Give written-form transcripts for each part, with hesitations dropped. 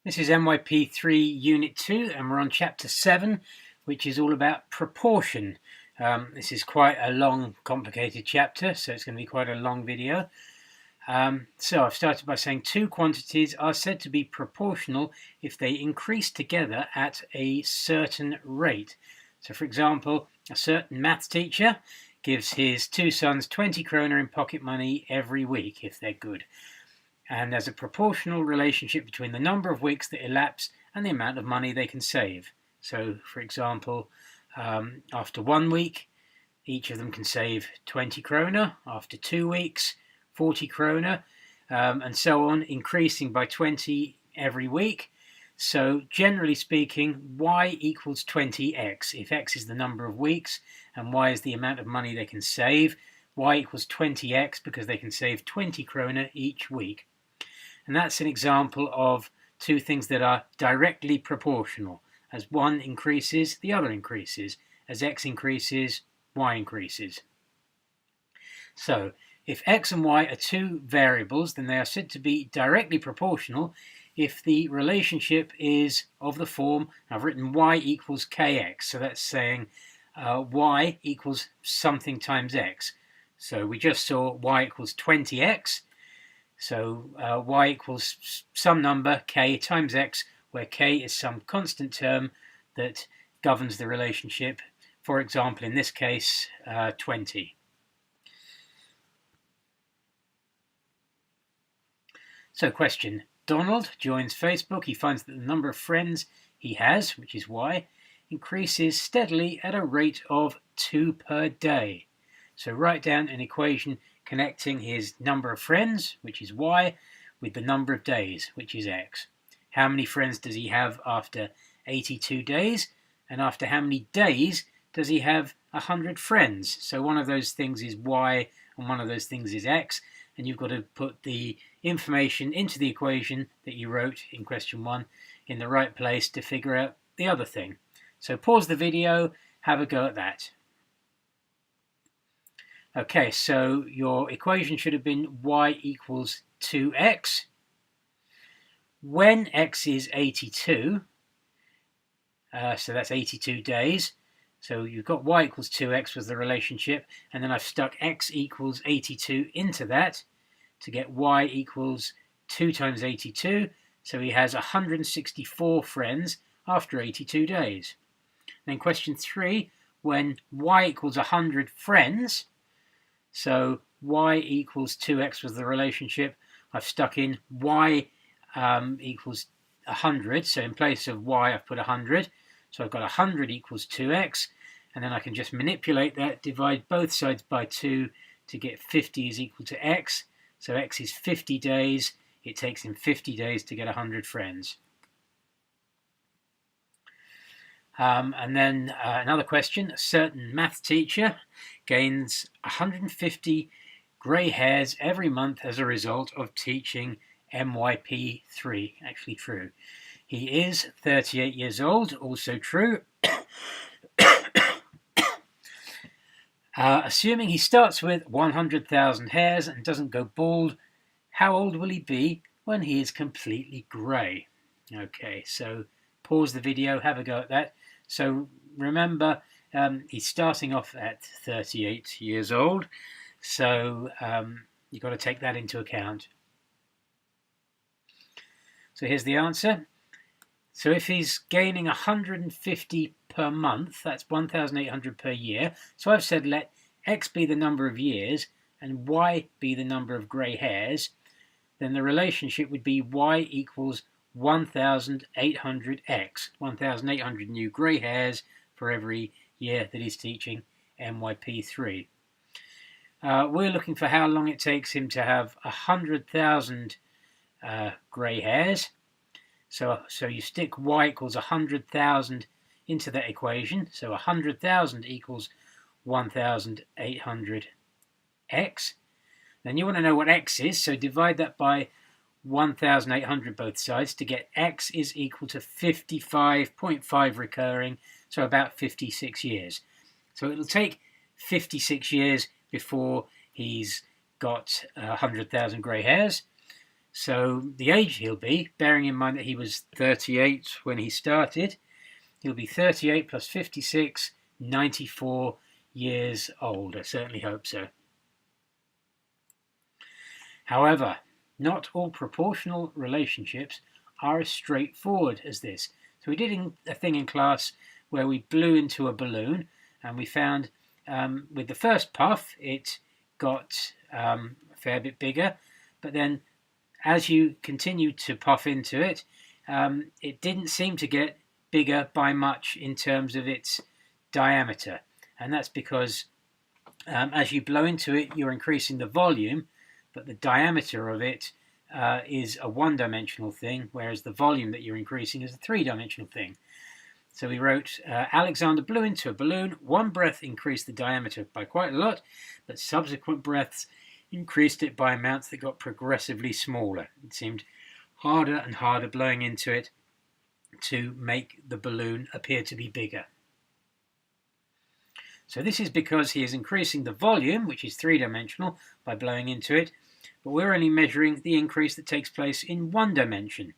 This is MYP3 Unit 2 and we're on Chapter 7, which is all about proportion. This is quite a long, complicated chapter, so it's going to be quite a long video. So I've started by saying two quantities are said to be proportional if they increase together at a certain rate. So for example, a certain maths teacher gives his two sons 20 kroner in pocket money every week if they're good. And there's a proportional relationship between the number of weeks that elapse and the amount of money they can save. So, for example, after 1 week, each of them can save 20 kroner. After 2 weeks, 40 kroner, and so on, increasing by 20 every week. So, generally speaking, y equals 20x. If x is the number of weeks and y is the amount of money they can save, y equals 20x because they can save 20 kroner each week. And that's an example of two things that are directly proportional. As one increases, the other increases. As x increases, y increases. So, if x and y are two variables, then they are said to be directly proportional if the relationship is of the form, I've written y equals kx. So that's saying y equals something times x. So we just saw y equals 20x. So y equals some number, k, times x, where k is some constant term that governs the relationship. For example, in this case, 20. So question, Donald joins Facebook. He finds that the number of friends he has, which is y, increases steadily at a rate of 2 per day. So write down an equation connecting his number of friends, which is y, with the number of days, which is x. How many friends does he have after 82 days? And after how many days does he have 100 friends? So one of those things is y and one of those things is x. And you've got to put the information into the equation that you wrote in question 1 in the right place to figure out the other thing. So pause the video, have a go at that. Okay, so your equation should have been y equals 2x. When x is 82, so that's 82 days, so you've got y equals 2x was the relationship, and then I've stuck x equals 82 into that to get y equals 2 times 82, so he has 164 friends after 82 days. Then question 3, when y equals 100 friends, so y equals 2x was the relationship. I've stuck in y equals 100. So in place of y, I've put 100. So I've got 100 equals 2x. And then I can just manipulate that, divide both sides by 2 to get 50 is equal to x. So x is 50 days. It takes him 50 days to get 100 friends. And then another question, a certain math teacher gains 150 grey hairs every month as a result of teaching MYP3, actually true. He is 38 years old, also true. Assuming he starts with 100,000 hairs and doesn't go bald, how old will he be when he is completely grey? Okay, so pause the video, have a go at that. So remember, he's starting off at 38 years old, so you've got to take that into account. So here's the answer. So if he's gaining 150 per month, that's 1,800 per year. So I've said let x be the number of years and y be the number of grey hairs. Then the relationship would be y equals 1,800x, 1,800 new grey hairs for every year that he's teaching MYP3. We're looking for how long it takes him to have 100,000 grey hairs. So you stick y equals 100,000 into that equation. So 100,000 equals 1,800x. Then you want to know what x is, so divide that by 1,800 both sides to get x is equal to 55.5 recurring, so about 56 years. So it'll take 56 years before he's got 100,000 grey hairs. So the age he'll be, bearing in mind that he was 38 when he started, he'll be 38 plus 56, 94 years old. I certainly hope so. However, not all proportional relationships are as straightforward as this. So we did a thing in class where we blew into a balloon, and we found with the first puff it got a fair bit bigger, but then as you continued to puff into it, it didn't seem to get bigger by much in terms of its diameter. And that's because as you blow into it, you're increasing the volume, but the diameter of it is a one-dimensional thing, whereas the volume that you're increasing is a three-dimensional thing. So we wrote, Alexander blew into a balloon. One breath increased the diameter by quite a lot, but subsequent breaths increased it by amounts that got progressively smaller. It seemed harder and harder blowing into it to make the balloon appear to be bigger. So this is because he is increasing the volume, which is three-dimensional, by blowing into it, but we're only measuring the increase that takes place in one dimension.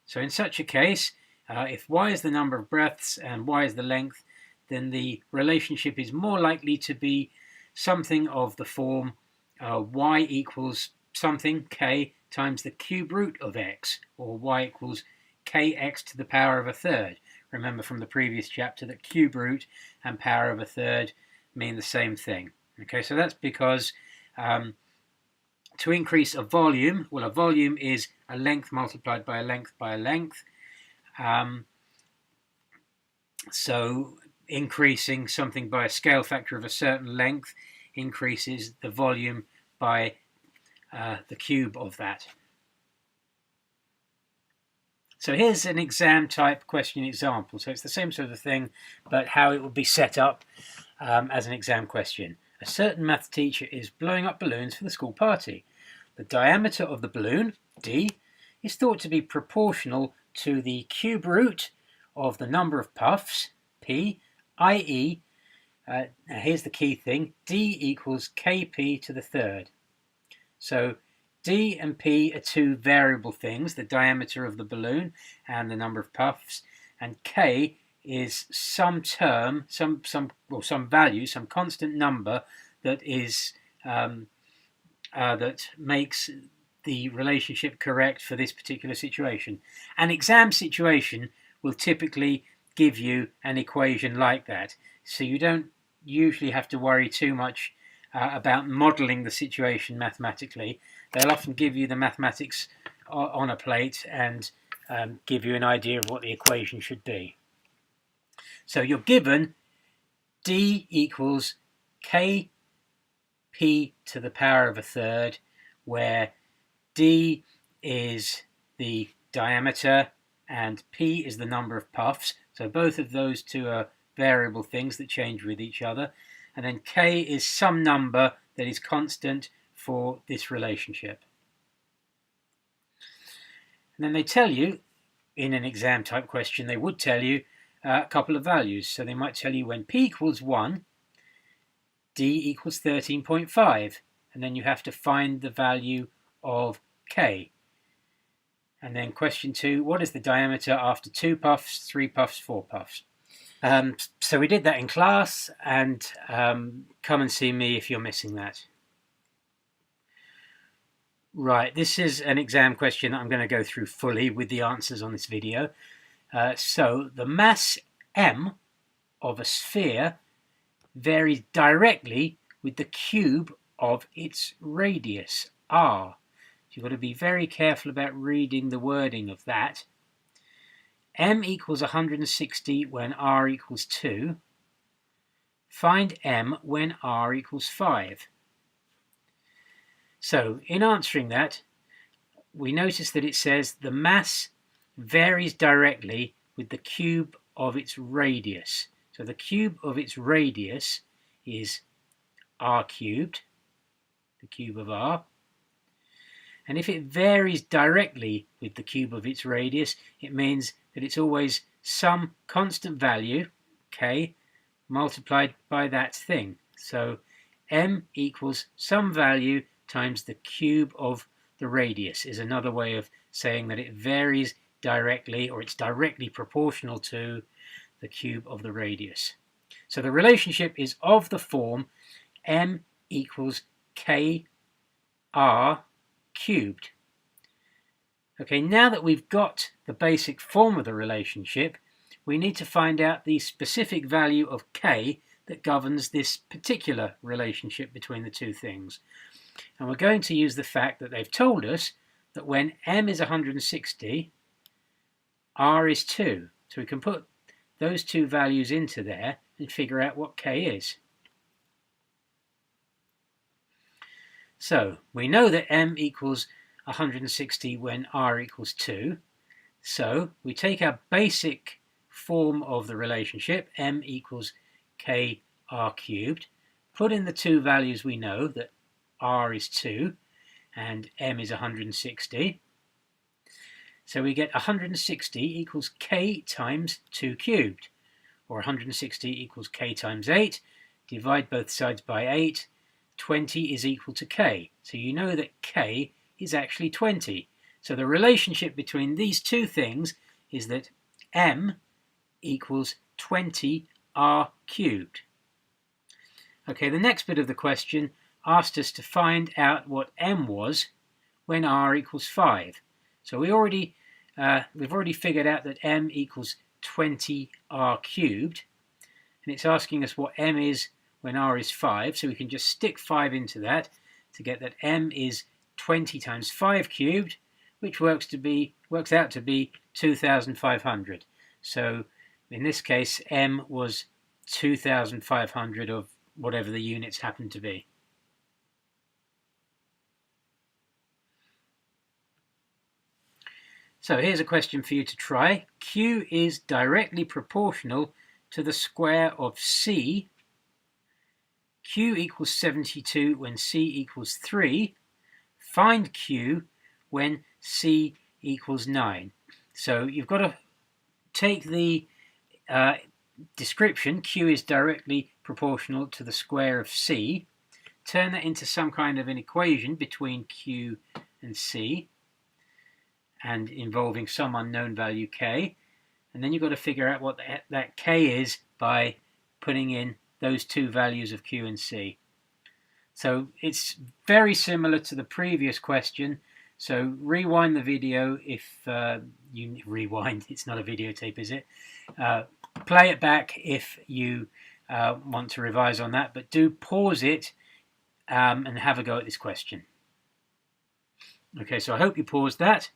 So in such a case, if y is the number of breaths and y is the length, then the relationship is more likely to be something of the form y equals something, k, times the cube root of x, or y equals kx to the power of a third. Remember from the previous chapter that cube root and power of a third mean the same thing. Okay, so that's because to increase a volume, well, a volume is a length multiplied by a length by a length. So increasing something by a scale factor of a certain length increases the volume by the cube of that. So here's an exam type question example. So it's the same sort of thing, but how it would be set up as an exam question. A certain math teacher is blowing up balloons for the school party. The diameter of the balloon, d, is thought to be proportional to the cube root of the number of puffs, p, i.e., here's the key thing, d equals kp to the third. So d and p are two variable things, the diameter of the balloon and the number of puffs, and k is some term, some value, some constant number that is that makes the relationship correct for this particular situation. An exam situation will typically give you an equation like that, so you don't usually have to worry too much about modelling the situation mathematically. They'll often give you the mathematics on a plate and give you an idea of what the equation should be. So you're given d equals kp to the power of a third, where d is the diameter and p is the number of puffs. So both of those two are variable things that change with each other. And then k is some number that is constant for this relationship. And then they tell you, in an exam type question, they would tell you a couple of values. So they might tell you when p equals 1, d equals 13.5. And then you have to find the value of k. And then question 2, what is the diameter after 2 puffs, 3 puffs, 4 puffs? So we did that in class, and come and see me if you're missing that. Right, this is an exam question that I'm going to go through fully with the answers on this video. So the mass m of a sphere varies directly with the cube of its radius, r. You've got to be very careful about reading the wording of that. M equals 160 when r equals 2. Find m when r equals 5. So, in answering that, we notice that it says the mass varies directly with the cube of its radius. So the cube of its radius is r cubed, the cube of r. And if it varies directly with the cube of its radius, it means that it's always some constant value, k, multiplied by that thing. So m equals some value times the cube of the radius is another way of saying that it varies directly, or it's directly proportional to the cube of the radius. So the relationship is of the form m equals kr cubed. Okay, now that we've got the basic form of the relationship, we need to find out the specific value of k that governs this particular relationship between the two things. And we're going to use the fact that they've told us that when m is 160, r is 2. So we can put those two values into there and figure out what k is. So we know that m equals 160 when r equals 2. So we take our basic form of the relationship, m equals kr cubed, put in the two values we know, that r is 2 and m is 160. So we get 160 equals k times 2 cubed, or 160 equals k times 8. Divide both sides by 8. 20 is equal to k. So you know that k is actually 20. So the relationship between these two things is that m equals 20 r cubed. Okay, the next bit of the question asked us to find out what m was when r equals 5. So we've already figured out that m equals 20 r cubed, and it's asking us what m is when r is 5, so we can just stick 5 into that to get that m is 20 times 5 cubed, which works out to be 2,500. So in this case, m was 2,500 of whatever the units happen to be. So here's a question for you to try. Q is directly proportional to the square of C. Q equals 72 when C equals 3. Find Q when C equals 9. So you've got to take the description, Q is directly proportional to the square of C, turn that into some kind of an equation between Q and C, and involving some unknown value k, and then you've got to figure out what that k is by putting in those two values of q and c. So it's very similar to the previous question. So rewind the video if you rewind. It's not a videotape, is it? Play it back if you want to revise on that, but do pause it and have a go at this question. Okay, so I hope you paused that.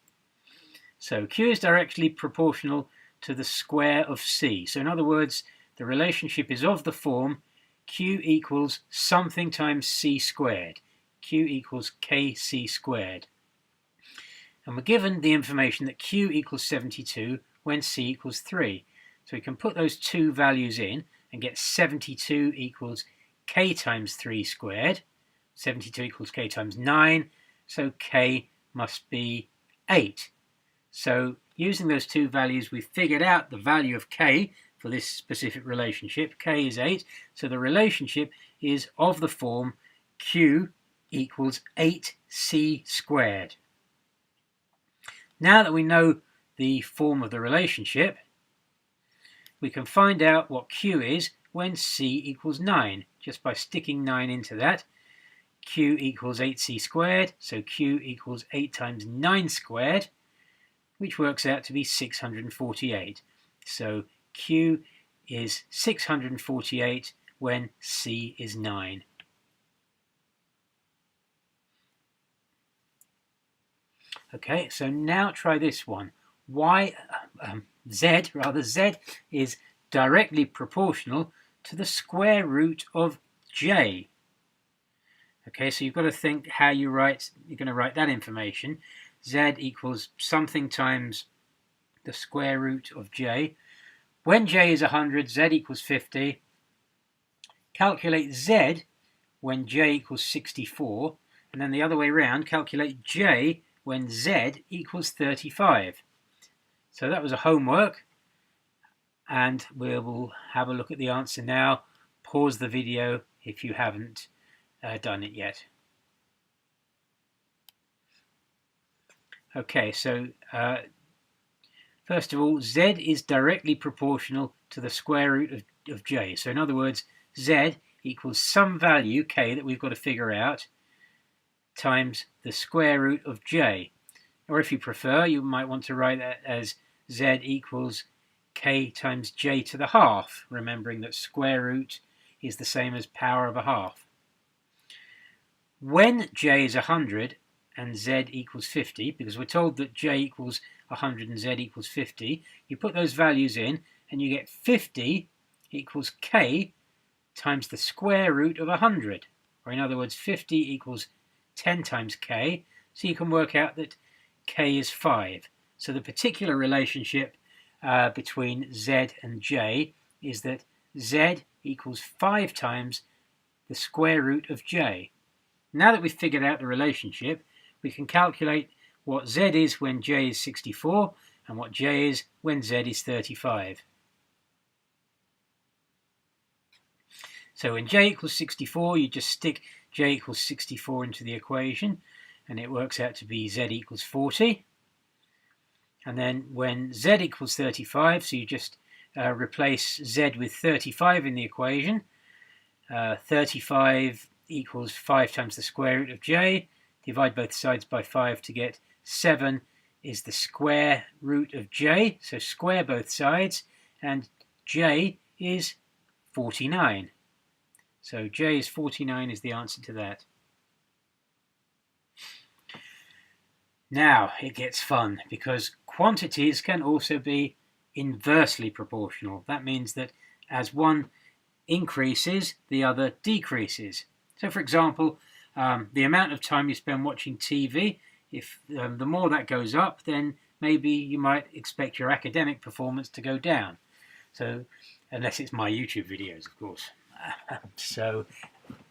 So Q is directly proportional to the square of C. So in other words, the relationship is of the form Q equals something times C squared. Q equals KC squared. And we're given the information that Q equals 72 when C equals 3. So we can put those two values in and get 72 equals K times 3 squared. 72 equals K times 9. So K must be 8. So using those two values, we've figured out the value of K for this specific relationship. K is 8. So the relationship is of the form Q equals 8C squared. Now that we know the form of the relationship, we can find out what Q is when C equals 9, just by sticking 9 into that. Q equals 8C squared, so Q equals 8 times 9 squared, which works out to be 648. So Q is 648 when C is 9. Okay, so now try this one. Z is directly proportional to the square root of J. Okay, so you've got to think how you're going to write that information. Z equals something times the square root of J. When J is 100, Z equals 50. Calculate Z when J equals 64. And then the other way around, calculate J when Z equals 35. So that was a homework. And we will have a look at the answer now. Pause the video if you haven't done it yet. Okay, so first of all, z is directly proportional to the square root of j. So in other words, z equals some value, k, that we've got to figure out, times the square root of j. Or if you prefer, you might want to write that as z equals k times j to the half, remembering that square root is the same as power of a half. When j is 100 and z equals 50, because we're told that j equals 100 and z equals 50, you put those values in and you get 50 equals k times the square root of 100. Or in other words, 50 equals 10 times k, so you can work out that k is 5. So the particular relationship between z and j is that z equals 5 times the square root of j. Now that we've figured out the relationship, we can calculate what z is when j is 64 and what j is when z is 35. So when j equals 64, you just stick j equals 64 into the equation, and it works out to be z equals 40. And then when z equals 35, so you just replace z with 35 in the equation. 35 equals 5 times the square root of j. Divide both sides by 5 to get 7 is the square root of j. So square both sides, and j is 49. So j is 49 is the answer to that. Now it gets fun, because quantities can also be inversely proportional. That means that as one increases, the other decreases. So for example, the amount of time you spend watching TV, if the more that goes up, then maybe you might expect your academic performance to go down. So, unless it's my YouTube videos, of course. So,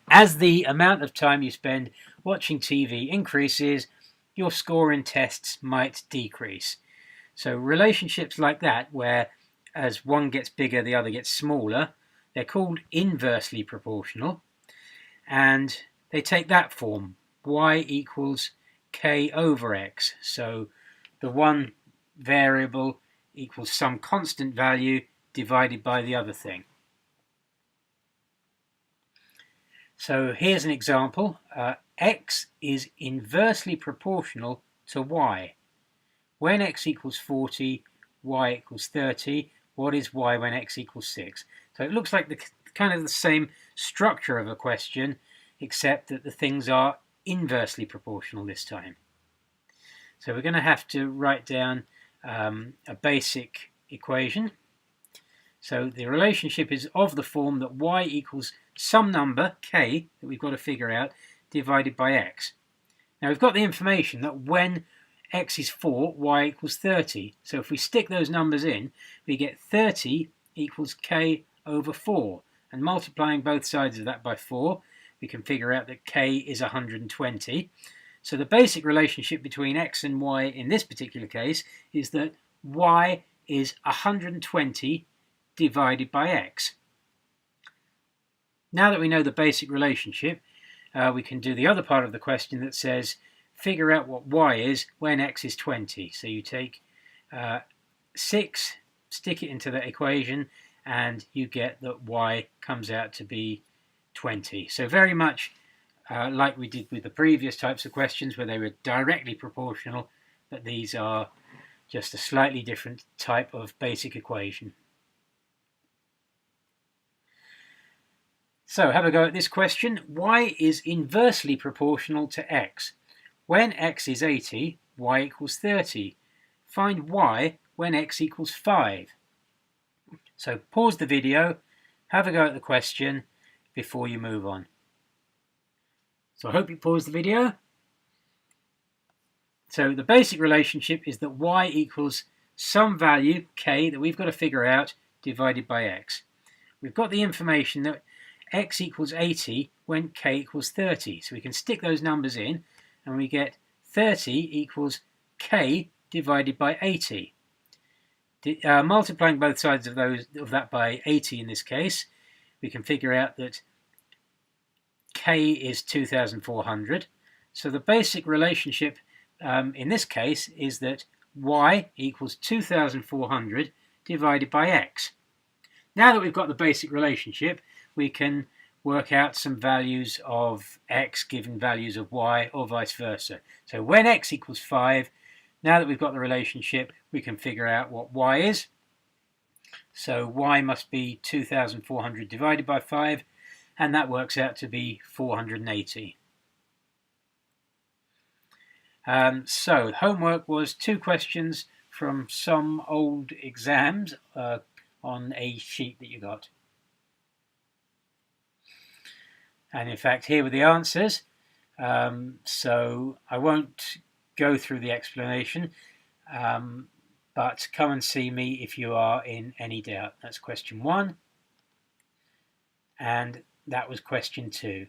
as the amount of time you spend watching TV increases, your score in tests might decrease. So relationships like that, where as one gets bigger, the other gets smaller, they're called inversely proportional, and they take that form, y equals k over x. So the one variable equals some constant value divided by the other thing. So here's an example. X is inversely proportional to y. When x equals 40, y equals 30. What is y when x equals 6? So it looks like the kind of the same structure of a question, except that the things are inversely proportional this time. So we're going to have to write down a basic equation. So the relationship is of the form that y equals some number, k, that we've got to figure out, divided by x. Now we've got the information that when x is 4, y equals 30. So if we stick those numbers in, we get 30 equals k over 4. And multiplying both sides of that by 4, we can figure out that k is 120. So the basic relationship between x and y in this particular case is that y is 120 divided by x. Now that we know the basic relationship, we can do the other part of the question that says figure out what y is when x is 20. So you take 6, stick it into the equation, and you get that y comes out to be 20. So very much like we did with the previous types of questions where they were directly proportional, but these are just a slightly different type of basic equation. So have a go at this question. Y is inversely proportional to x. When x is 80, y equals 30. Find y when x equals 5. So pause the video, have a go at the question before you move on. So I hope you pause the video. So the basic relationship is that y equals some value, k, that we've got to figure out divided by x. We've got the information that x equals 80 when k equals 30. So we can stick those numbers in and we get 30 equals k divided by 80. Multiplying both sides of that by 80 in this case, we can figure out that k is 2,400. So the basic relationship in this case is that y equals 2,400 divided by x. Now that we've got the basic relationship, we can work out some values of x given values of y, or vice versa. So when x equals 5, now that we've got the relationship, we can figure out what y is. So y must be 2,400 divided by 5, and that works out to be 480. So homework was 2 questions from some old exams on a sheet that you got. And in fact, here were the answers. So I won't go through the explanation, but come and see me if you are in any doubt. That's question 1. And that was question 2.